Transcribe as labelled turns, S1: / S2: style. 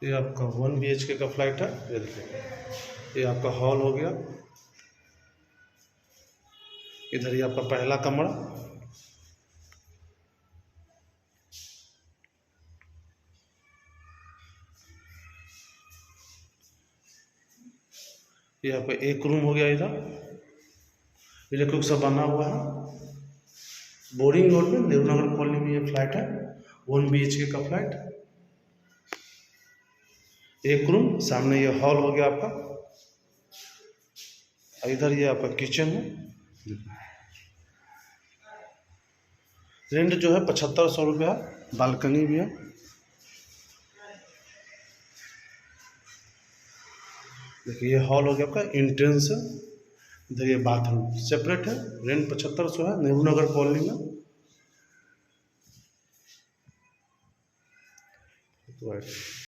S1: ये आपका 1 BHK का फ्लैट है। ये देखिए, ये आपका हॉल हो गया। इधर ये आपका पहला कमरा, ये आपका एक रूम हो गया। इधर इलेक्ट्रिक सब बना हुआ है। बोरिंग रोड में नेहरू नगर कॉलोनी में ये फ्लैट है, 1 BHK का फ्लैट। एक रूम, सामने ये हॉल हो गया आपका। इधर ये आपका किचन है। रेंट जो है 7500 रुपया, बालकनी भी है। देखिए, ये हॉल हो गया आपका, एंट्रेंस है। इधर ये बाथरूम सेपरेट है। रेंट 7500 है, नेहरू नगर कॉलोनी में। तो